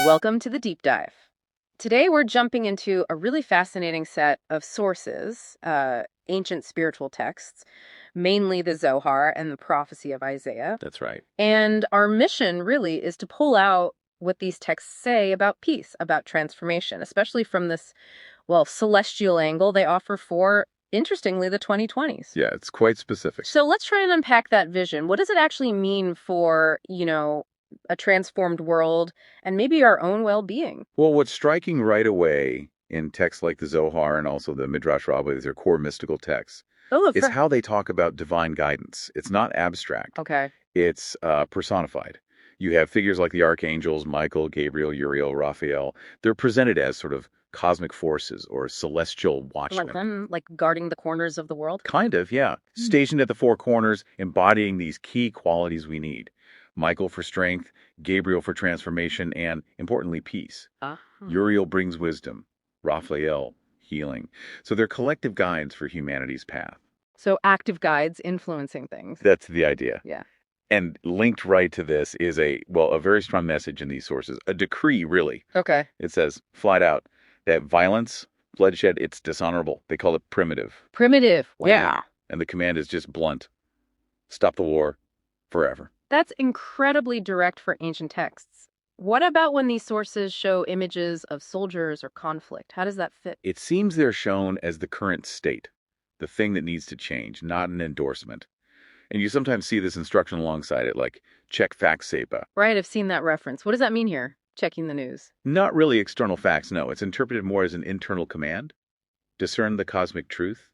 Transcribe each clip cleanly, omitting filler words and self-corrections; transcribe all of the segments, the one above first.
Welcome to the deep dive. Today we're jumping into a really fascinating set of sources, ancient spiritual texts, mainly the Zohar and the prophecy of Isaiah. That's right. And our mission really is to pull out what these texts say about peace, about transformation, especially from this, celestial angle they offer for, interestingly, the 2020s. Yeah, it's quite specific. So let's try and unpack that vision. What does it actually mean for, a transformed world and maybe our own well-being? Well, what's striking right away in texts like the Zohar and also the Midrash Rabbah, these are core mystical texts, Oh, is how they talk about divine guidance. It's not abstract. okay. It's personified. You have figures like the archangels, Michael, Gabriel, Uriel, Raphael. They're presented as sort of cosmic forces or celestial watchmen. Like them, like guarding the corners of the world? Kind of, yeah. Stationed at the four corners, embodying these key qualities we need. Michael for strength, Gabriel for transformation, and, importantly, peace. Uriel brings wisdom, Raphael, healing. So they're collective guides for humanity's path. So active guides influencing things. That's the idea. Yeah. And linked right to this is a very strong message in these sources, a decree, really. Okay. It says, flat out, that violence, bloodshed, it's dishonorable. They call it primitive. Primitive. Wow. Yeah. And the command is just blunt. Stop the war forever. That's incredibly direct for ancient texts. What about when these sources show images of soldiers or conflict? How does that fit? It seems they're shown as the current state, the thing that needs to change, not an endorsement. And you sometimes see this instruction alongside it, like, check facts, SEPA. Right, I've seen that reference. What does that mean here? Checking the news. Not really external facts, no. It's interpreted more as an internal command. Discern the cosmic truth.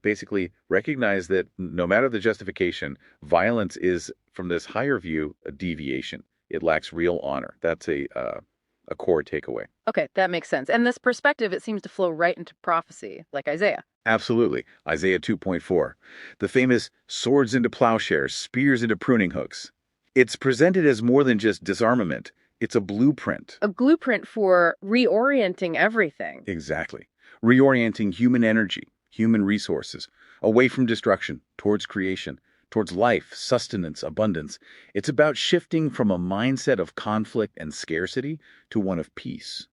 Basically, recognize that no matter the justification, violence is, from this higher view, a deviation. It lacks real honor. That's a core takeaway. Okay, that makes sense. And this perspective, it seems to flow right into prophecy, like Isaiah. Absolutely. Isaiah 2.4. The famous swords into plowshares, spears into pruning hooks. It's presented as more than just disarmament. It's a blueprint. A blueprint for reorienting everything. Exactly. Reorienting human energy, human resources, away from destruction, towards creation, towards life, sustenance, abundance. It's about shifting from a mindset of conflict and scarcity to one of peace.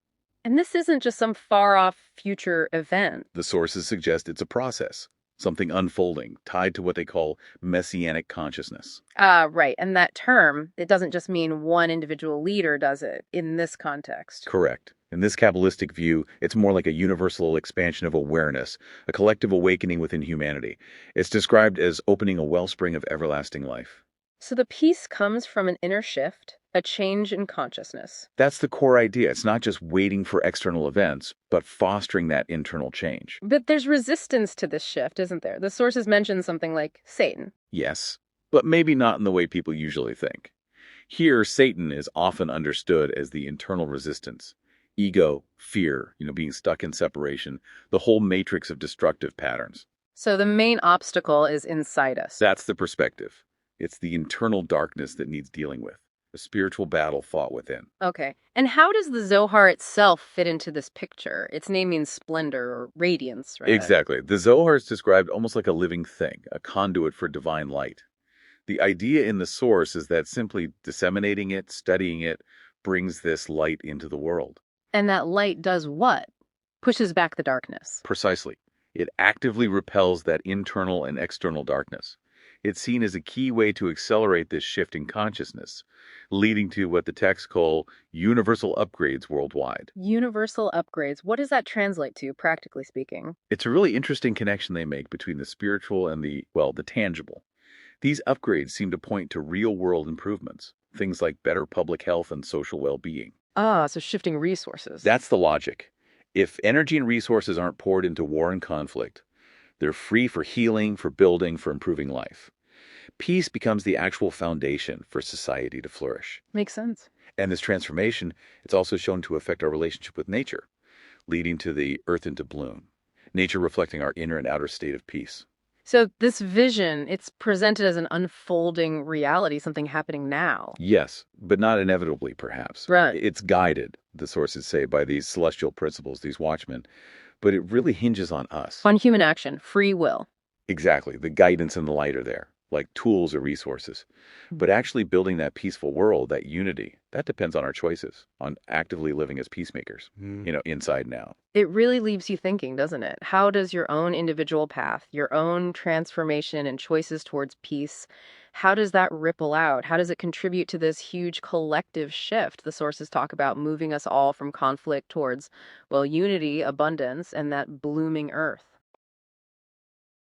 And this isn't just some far-off future event. The sources suggest it's a process, something unfolding, tied to what they call messianic consciousness. Right. And that term, it doesn't just mean one individual leader does it in this context. Correct. In this Kabbalistic view, it's more like a universal expansion of awareness, a collective awakening within humanity. It's described as opening a wellspring of everlasting life. So the peace comes from an inner shift, a change in consciousness. That's the core idea. It's not just waiting for external events, but fostering that internal change. But there's resistance to this shift, isn't there? The sources mention something like Satan. Yes, but maybe not in the way people usually think. Here, Satan is often understood as the internal resistance. Ego, fear, being stuck in separation, the whole matrix of destructive patterns. So the main obstacle is inside us. That's the perspective. It's the internal darkness that needs dealing with, a spiritual battle fought within. Okay. And how does the Zohar itself fit into this picture? Its name means splendor or radiance, right? Exactly. The Zohar is described almost like a living thing, a conduit for divine light. The idea in the source is that simply disseminating it, studying it, brings this light into the world. And that light does what? Pushes back the darkness. Precisely. It actively repels that internal and external darkness. It's seen as a key way to accelerate this shift in consciousness, leading to what the texts call universal upgrades worldwide. Universal upgrades. What does that translate to, practically speaking? It's a really interesting connection they make between the spiritual and the tangible. These upgrades seem to point to real-world improvements, things like better public health and social well-being. So shifting resources. That's the logic. If energy and resources aren't poured into war and conflict, they're free for healing, for building, for improving life. Peace becomes the actual foundation for society to flourish. Makes sense. And this transformation, it's also shown to affect our relationship with nature, leading to the earth into bloom. Nature reflecting our inner and outer state of peace. So this vision, it's presented as an unfolding reality, something happening now. Yes, but not inevitably, perhaps. Right. It's guided, the sources say, by these celestial principles, these watchmen. But it really hinges on us. On human action, free will. Exactly. The guidance and the light are there. like tools or resources. But actually building that peaceful world, that unity, that depends on our choices, on actively living as peacemakers, inside and out. It really leaves you thinking, doesn't it? How does your own individual path, your own transformation and choices towards peace, how does that ripple out? How does it contribute to this huge collective shift the sources talk about, moving us all from conflict towards, well, unity, abundance, and that blooming earth?